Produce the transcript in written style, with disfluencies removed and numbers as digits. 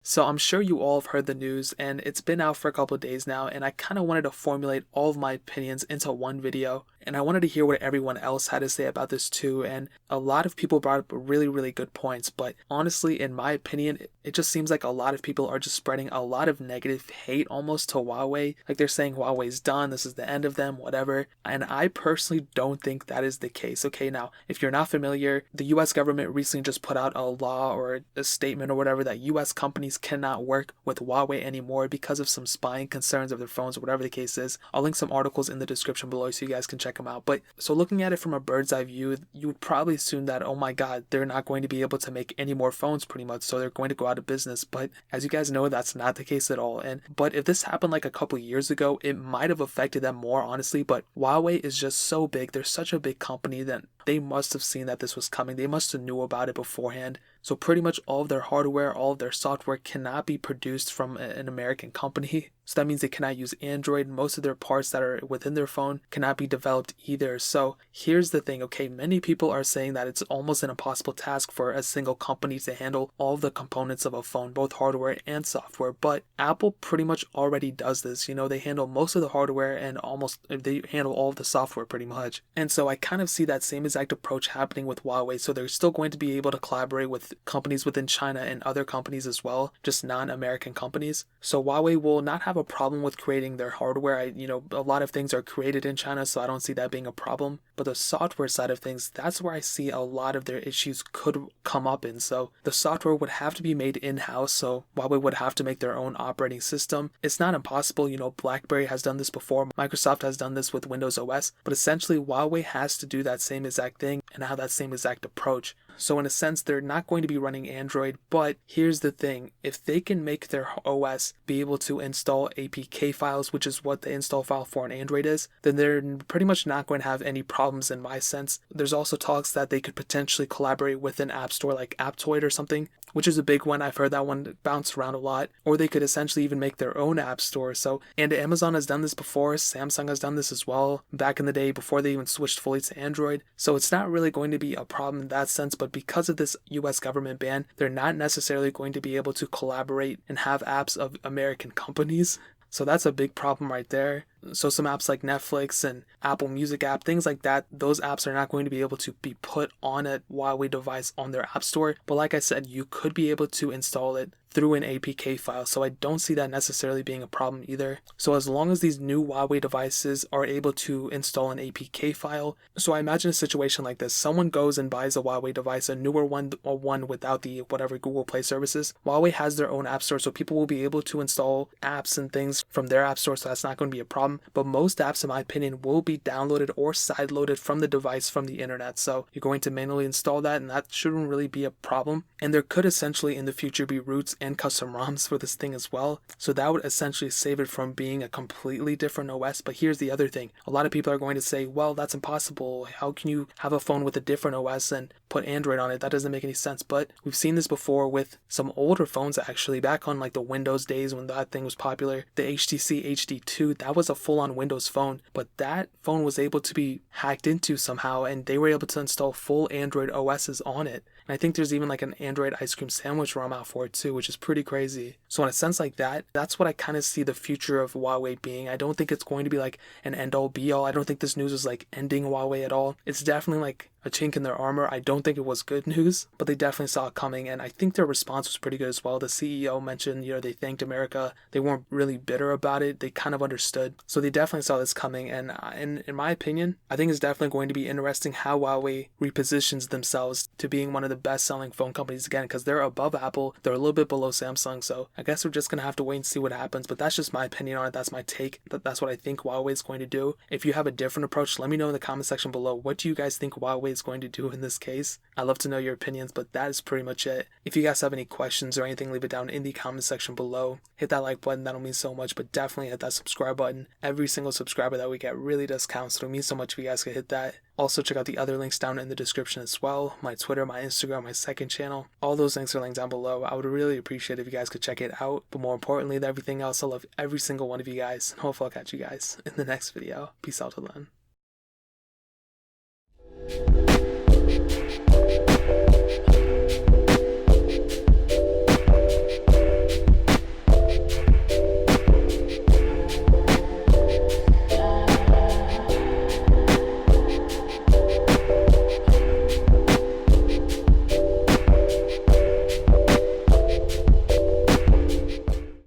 So I'm sure you all have heard the news, and it's been out for a couple of days now, and I kind of wanted to formulate all of my opinions into one video, and I wanted to hear what everyone else had to say about this too. And a lot of people brought up really good points, but honestly, in my opinion, it just seems like a lot of people are just spreading a lot of negative hate almost to Huawei. Like they're saying Huawei's done, this is the end of them, whatever. And I personally don't think that is the case. Okay, now, if you're not familiar, the US government recently just put out a law or a statement or whatever that US companies cannot work with Huawei anymore because of some spying concerns of their phones or whatever the case is. I'll link some articles in the description below so you guys can check them out. But so looking at it from a bird's eye view, you would probably assume that, oh my god, they're not going to be able to make any more phones pretty much, so they're going to go out of business. But as you guys know, that's not the case at all. But if this happened like a couple years ago, it might have affected them more, honestly. But Huawei is just so big, they're such a big company that they must have seen that this was coming. They must have knew about it beforehand. So pretty much all of their hardware, all of their software cannot be produced from an American company. So that means they cannot use Android. Most of their parts that are within their phone cannot be developed either. So here's the thing, okay? Many people are saying that it's almost an impossible task for a single company to handle all of the components of a phone, both hardware and software. But Apple pretty much already does this. You know, they handle most of the hardware and they handle all of the software pretty much. And so I kind of see that same exact approach happening with Huawei. So they're still going to be able to collaborate with companies within China and other companies as well, just non-American companies. So Huawei will not have a problem with creating their hardware. A lot of things are created in China, so I don't see that being a problem. But the software side of things, that's where I see a lot of their issues could come up in. So the software would have to be made in-house, so Huawei would have to make their own operating system. It's not impossible, BlackBerry has done this before, Microsoft has done this with Windows OS, but essentially Huawei has to do that same exact thing and have that same exact approach. So in a sense, they're not going to be running Android, but here's the thing. If they can make their OS be able to install APK files, which is what the install file for an Android is, then they're pretty much not going to have any problems in my sense. There's also talks that they could potentially collaborate with an app store like Aptoide or something, which is a big one. I've heard that one bounce around a lot. Or they could essentially even make their own app store. And Amazon has done this before. Samsung has done this as well back in the day before they even switched fully to Android. So it's not really going to be a problem in that sense. But because of this US government ban, they're not necessarily going to be able to collaborate and have apps of American companies. So that's a big problem right there. So some apps like Netflix and Apple Music app, things like that, those apps are not going to be able to be put on a Huawei device on their app store. But like I said, you could be able to install it through an APK file. So I don't see that necessarily being a problem either. So as long as these new Huawei devices are able to install an APK file, so I imagine a situation like this. Someone goes and buys a Huawei device, a newer one, or one without the whatever Google Play services. Huawei has their own app store, so people will be able to install apps and things from their app store, so that's not going to be a problem. But most apps, in my opinion, will be downloaded or sideloaded from the device from the internet. So you're going to manually install that, and that shouldn't really be a problem. And there could essentially in the future be roots and custom ROMs for this thing as well. So that would essentially save it from being a completely different OS. But here's the other thing. A lot of people are going to say, well, that's impossible. How can you have a phone with a different OS and put Android on it? That doesn't make any sense. But we've seen this before with some older phones actually, back on like the Windows days when that thing was popular. The HTC HD2, that was a full-on Windows phone, but that phone was able to be hacked into somehow, and they were able to install full Android OSs on it. And I think there's even like an Android ice cream sandwich ROM out for it too, which is pretty crazy. So in a sense like that, that's what I kind of see the future of Huawei being. I don't think it's going to be like an end-all be-all. I don't think this news is like ending Huawei at all. It's definitely like a chink in their armor. I don't think it was good news, but they definitely saw it coming, and I think their response was pretty good as well. The CEO mentioned, they thanked America. They weren't really bitter about it. They kind of understood. So they definitely saw this coming, and in my opinion, I think it's definitely going to be interesting how Huawei repositions themselves to being one of the best-selling phone companies again, because they're above Apple. They're a little bit below Samsung, so I guess we're just going to have to wait and see what happens, but that's just my opinion on it. That's my take. That's what I think Huawei is going to do. If you have a different approach, let me know in the comment section below. What do you guys think Huawei is going to do in this case? I'd love to know your opinions, but that is pretty much it. If you guys have any questions or anything, leave it down in the comment section below. Hit that like button, that'll mean so much, but definitely hit that subscribe button. Every single subscriber that we get really does count, so it means so much if you guys could hit that. Also, check out the other links down in the description as well. My Twitter, my Instagram, my second channel. All those links are linked down below. I would really appreciate if you guys could check it out. But more importantly than everything else, I love every single one of you guys. And hopefully I'll catch you guys in the next video. Peace out till then.